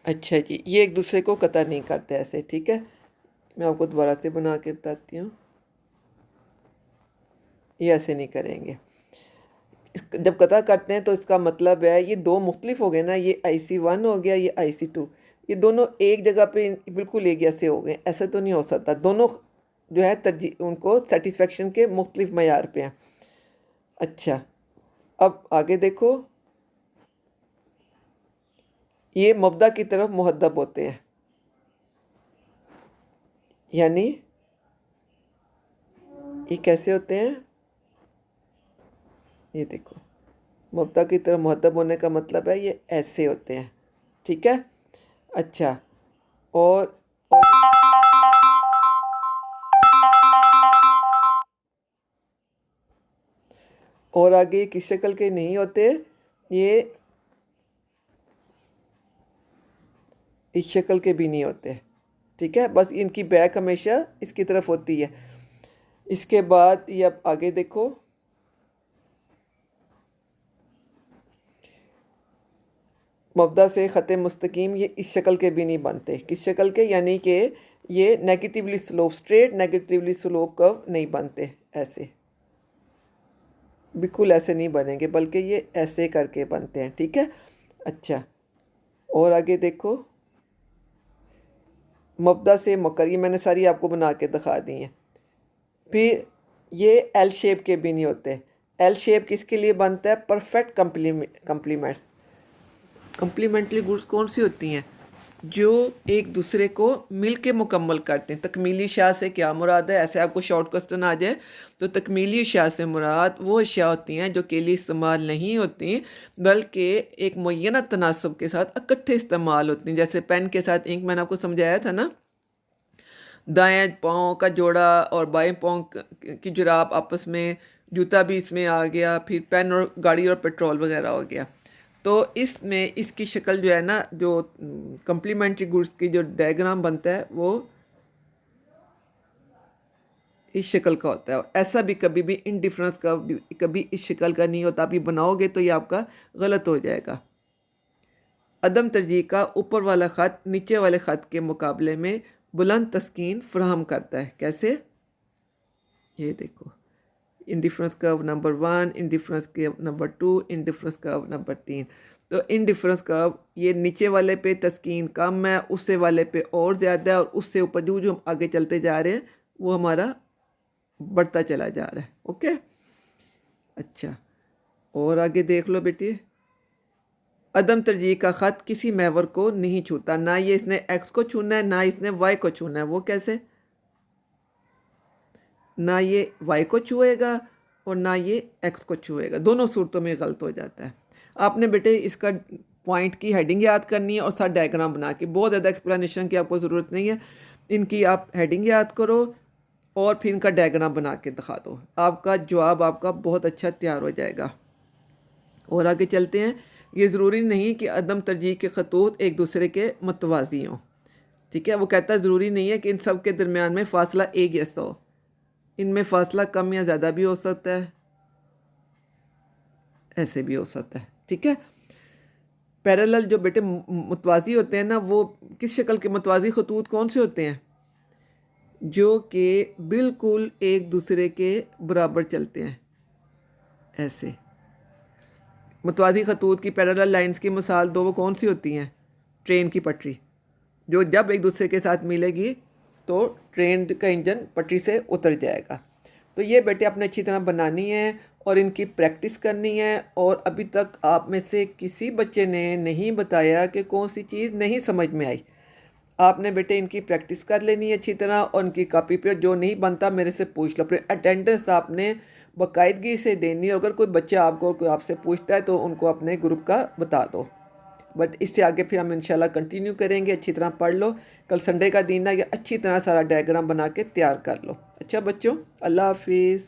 अच्छा जी, ये एक दूसरे को कतर नहीं करते ऐसे, ठीक है। मैं आपको दोबारा से बना के बताती हूँ। ये ऐसे नहीं करेंगे। जब कतर करते हैं तो इसका मतलब है ये दो मुख्तलिफ हो गए ना, ये IC1 हो गया, ये IC2, ये दोनों एक जगह पे बिल्कुल एक जैसे हो गए। ऐसा तो नहीं हो सकता, दोनों जो है तरजीह उनको सेटिस्फेक्शन के मुख्तलिफ मयार पे हैं। अच्छा, अब आगे देखो, ये मब्दा की तरफ मुहद्दब होते हैं, यानी ये कैसे होते हैं, ये देखो, मुब्दा की तरफ मुहद्दब होने का मतलब है ये ऐसे होते हैं, ठीक है। अच्छा, और और आगे किस शक्ल के नहीं होते, ये इस शक्ल के भी नहीं होते, ठीक है। बस इनकी बैक हमेशा इसकी तरफ होती है। इसके बाद ये अब आगे देखो, मब्दा से ख़त मुस्तकीम, ये इस शक्ल के भी नहीं बनते। किस शक्ल के, यानी कि ये negatively slope, straight negatively slope curve नहीं बनते ऐसे, बिल्कुल ऐसे नहीं बनेंगे, बल्कि ये ऐसे करके बनते हैं, ठीक है। अच्छा, और आगे देखो, मब्दा से मकर, ये मैंने सारी आपको बना के दिखा दी हैं। फिर ये एल शेप के भी नहीं होते। एल शेप किसके लिए बनता है, परफेक्ट कम्प्लीमेंट्स। कम्प्लीमेंट्री गुड्स कौन सी होती हैं, जो एक दूसरे को मिल के मुकम्मल करते हैं। तकमीली अशिया से क्या मुराद है, ऐसे आपको शॉर्ट क्वेश्चन आ जाए तो तकमीली अशिया से मुराद वो अशिया होती हैं जो अकेली इस्तेमाल नहीं होती, बल्कि एक मुय्यना तनासब के साथ इकट्ठे इस्तेमाल होती हैं। जैसे पेन के साथ इंक, मैंने आपको समझाया था ना, दाएं पाँव का जोड़ा और बाएं पाँव की जुराब आपस में, जूता भी इसमें आ गया, फिर पेन और गाड़ी और पेट्रोल वगैरह हो गया। तो इसमें इसकी शक्ल जो है ना, जो कम्प्लीमेंट्री गुड्स की जो डायग्राम बनता है वो इस शक्ल का होता है। और ऐसा भी कभी भी इनडिफरेंस का कभी इस शक्ल का नहीं होता। आप ये बनाओगे तो ये आपका गलत हो जाएगा। अदम तरजीह का ऊपर वाला ख़त नीचे वाले ख़त के मुकाबले में बुलंद तस्कीन फ्राहम करता है। कैसे, ये देखो, indifference curve number 1, indifference curve number 2, indifference curve number 3। तो इंडिफरेंस कर्व ये नीचे वाले पे तस्कीन कम है, उससे वाले पे और ज़्यादा है, और उससे ऊपर जो जो हम आगे चलते जा रहे हैं वो हमारा बढ़ता चला जा रहा है। ओके, अच्छा, और आगे देख लो बेटी, अदम तरजीह का ख़त किसी महवर को नहीं छूता। ना ये इसने एक्स को छूना है, ना इसने वाई को छूना है। वो कैसे, ना ये वाई को छुएगा और ना ये एक्स को छुएगा। दोनों सूरतों में गलत हो जाता है। आपने बेटे इसका पॉइंट की हेडिंग याद करनी है और साथ डायग्राम बना के, बहुत ज़्यादा एक्सप्लेनेशन की आपको ज़रूरत नहीं है। इनकी आप हेडिंग याद करो और फिर इनका डायग्राम बना के दिखा दो, आपका जवाब आपका बहुत अच्छा तैयार हो जाएगा। और आगे चलते हैं। ये ज़रूरी नहीं कि अदम तरजीह के खतूत एक दूसरे के मतवाजी हों, ठीक है। वो कहता है ज़रूरी नहीं है कि इन सब के दरमियान में फ़ासला एक जैसा हो, इनमें फ़ासला कम या ज़्यादा भी हो सकता है, ऐसे भी हो सकता है, ठीक है। पैरेलल जो बेटे मुतवाज़ी होते हैं ना, वो किस शक्ल के मुतवाज़ी खतूत कौन से होते हैं, जो कि बिल्कुल एक दूसरे के बराबर चलते हैं ऐसे। मुतवाज़ी खतूत की पैरेलल लाइंस की मिसाल दो, वो कौन सी होती हैं, ट्रेन की पटरी, जो जब एक दूसरे के साथ मिलेगी तो ट्रेन का इंजन पटरी से उतर जाएगा। तो ये बेटे आपने अच्छी तरह बनानी है और इनकी प्रैक्टिस करनी है। और अभी तक आप में से किसी बच्चे ने नहीं बताया कि कौन सी चीज़ नहीं समझ में आई। आपने बेटे इनकी प्रैक्टिस कर लेनी है अच्छी तरह, और उनकी कॉपी पे जो नहीं बनता मेरे से पूछ लो। फिर अटेंडेंस आपने बाकायदगी से देनी है। अगर कोई बच्चा आपको कोई आपसे पूछता है तो उनको अपने ग्रुप का बता दो। बट इससे आगे फिर हम इंशाल्लाह कंटिन्यू करेंगे। अच्छी तरह पढ़ लो, कल संडे का दिन है, या अच्छी तरह सारा डायग्राम बना के तैयार कर लो। अच्छा बच्चों, अल्लाह हाफिज़।